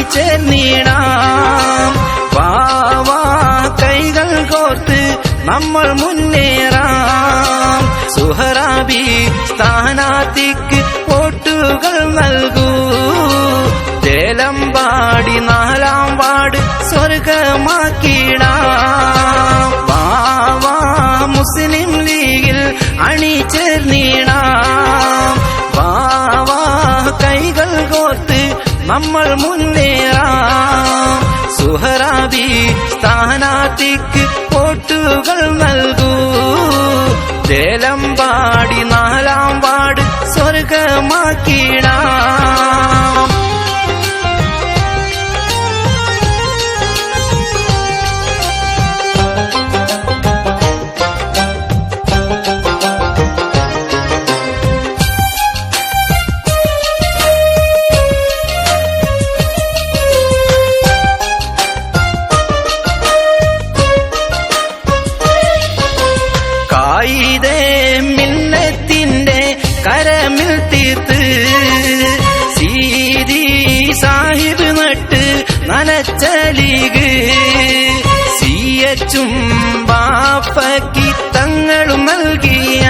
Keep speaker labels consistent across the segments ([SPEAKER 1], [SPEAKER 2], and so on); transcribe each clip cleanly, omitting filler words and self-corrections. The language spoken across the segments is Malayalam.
[SPEAKER 1] അണിചേർന്നിടാം. വാവാ കൈകൾ കോർത്ത് നമ്മൾ മുന്നേറാം. സുഹറാബി സ്ഥാനാർത്ഥിക്ക് വോട്ടുകൾ നൽകൂ. ചേലമ്പാടി 4-ാം വാർഡ് സ്വർഗമാക്കിടാം. വാവാ മുസ്ലിം ലീഗിൽ അണിചേർന്നിടാം. വാവാ കൈകൾ കോർത്ത് നമ്മൾ മുന്നേറാം. സുഹറാബി സ്ഥാനാർത്ഥിക്ക് വോട്ടുകൾ നൽകൂ. ചേലമ്പാടി 4-ാം വാർഡ് സ്വർഗമാക്കിടാം. കായിദേ മിന്നത്തിന്റെ കരമിൽ തീർത്ത് സീതി സാഹിബ് നട്ട് നനച്ച ലീഗ്. സിയച്ചും ബാപ്പയ്ക്ക് തങ്ങളും നൽകിയ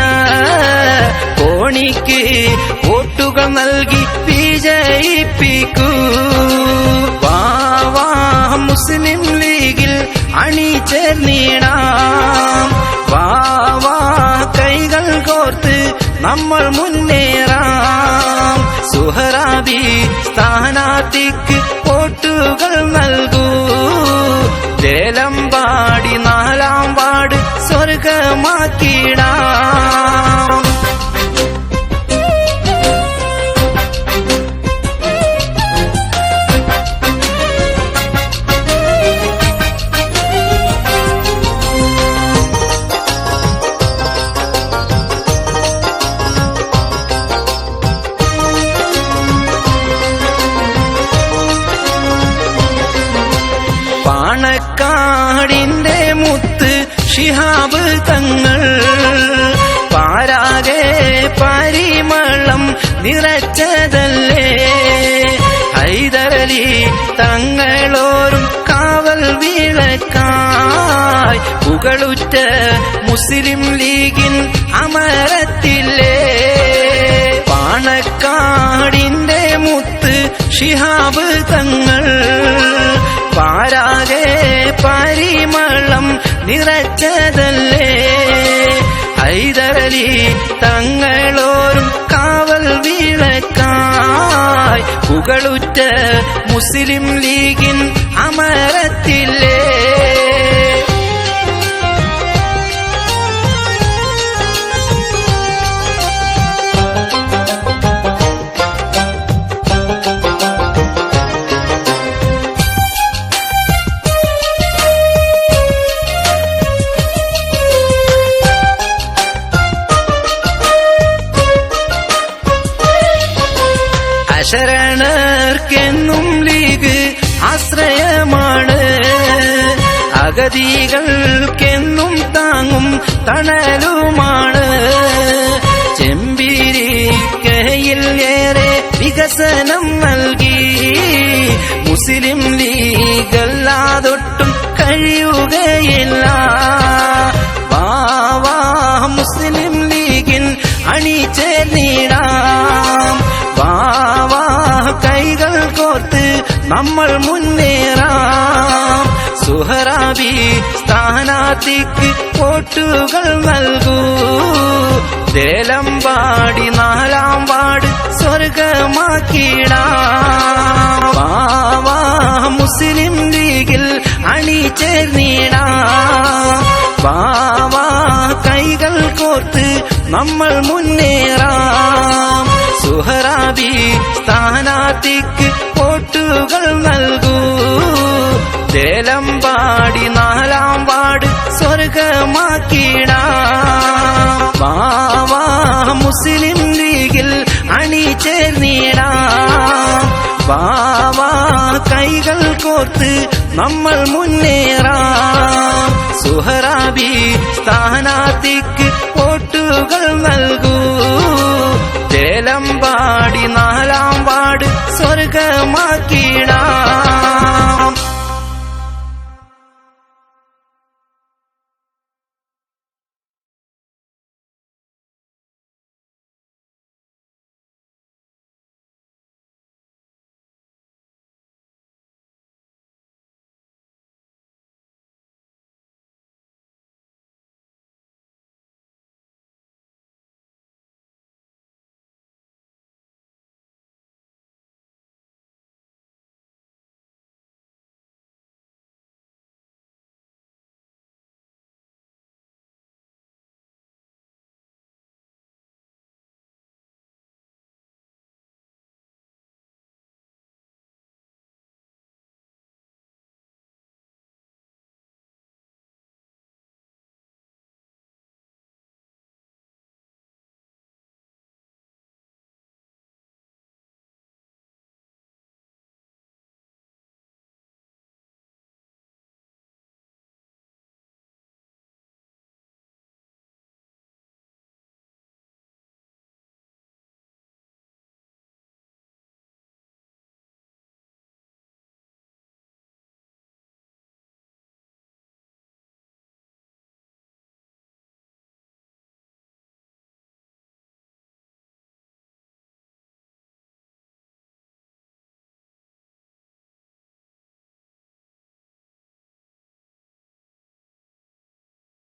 [SPEAKER 1] കോണിക്ക് വോട്ടുകൾ നൽകി വിജയിപ്പിക്കൂ. വാവാ മുസ്ലിം ലീഗിൽ അണിചേർന്നിടാം. വാവാ കൈകൾ കോർത്ത് നമ്മൾ മുന്നേറാം. സുഹറാബി സ്ഥാനാർത്ഥിക്ക് വോട്ടുകൾ നൽകൂ. ചേലമ്പാടി 4-ാം വാർഡ് സ്വർഗമാക്കിടാം. പാണക്കാടിന്റെ മുത്ത് ശിഹാബ് തങ്ങൾ പാരാകെ പരിമളം നിറച്ചതല്ലേ. ഹൈദരലി തങ്ങളോരും കാവൽ വിളക്കായി പുകളുറ്റ മുസ്ലിം ലീഗിൻ അമരത്തില്ലേ. പാണക്കാടിന്റെ മുത്ത് ശിഹാബ് തങ്ങൾ പാരാകെ പരിമളം നിറച്ചതല്ലേ. ഹൈദരലി തങ്ങളോരും കാവൽ വിളക്കായി പുകളുറ്റ മുസ്ലിം ലീഗിൻ അമരത്തില്ലേ. ശരണർക്കെന്നും ലീഗ് ആശ്രയമാണ്. അഗതികൾക്കെന്നും താങ്ങും തണലുമാണ്. ചെമ്പിരിക്കയിൽ ഏറെ വികസനം നൽകി മുസ്ലിം ലീഗല്ലാതൊട്ടും കഴിയുകയില്ല. വാവാ മുസ്ലിം ലീഗിൻ അണിചേർന്നിടാം. വാവാ കൈകൾ കോർത്ത് നമ്മൾ മുന്നേറാം. സുഹറാബി സ്ഥാനാർത്ഥിക്ക് വോട്ടുകൾ നൽകൂ. ചേലമ്പാടി 4-ാം വാർഡ് സ്വർഗമാക്കിടാം. വാവാ മുസ്ലിം ലീഗിൽ അണിചേർന്നിടാം. വാവാ കൈകൾ കോർത്ത് നമ്മൾ മുന്നേറാം. സുഹറാബി സ്ഥാനാർത്ഥിക്ക് വോട്ടുകൾ നൽകൂ. ചേലമ്പാടി 4-ാം വാർഡ് സ്വർഗമാക്കിടാം. വാവാ മുസ്ലിം ലീഗിൽ അണിചേർന്നിടാം. വാവാ കൈകൾ കോർത്ത് നമ്മൾ മുന്നേറാം. സുഹറാബി സ്ഥാനാർത്ഥിക്ക് വോട്ടുകൾ നൽകൂ. ചേലമ്പാടി 4-ാം വാർഡ് സ്വർഗമാക്കിടാം.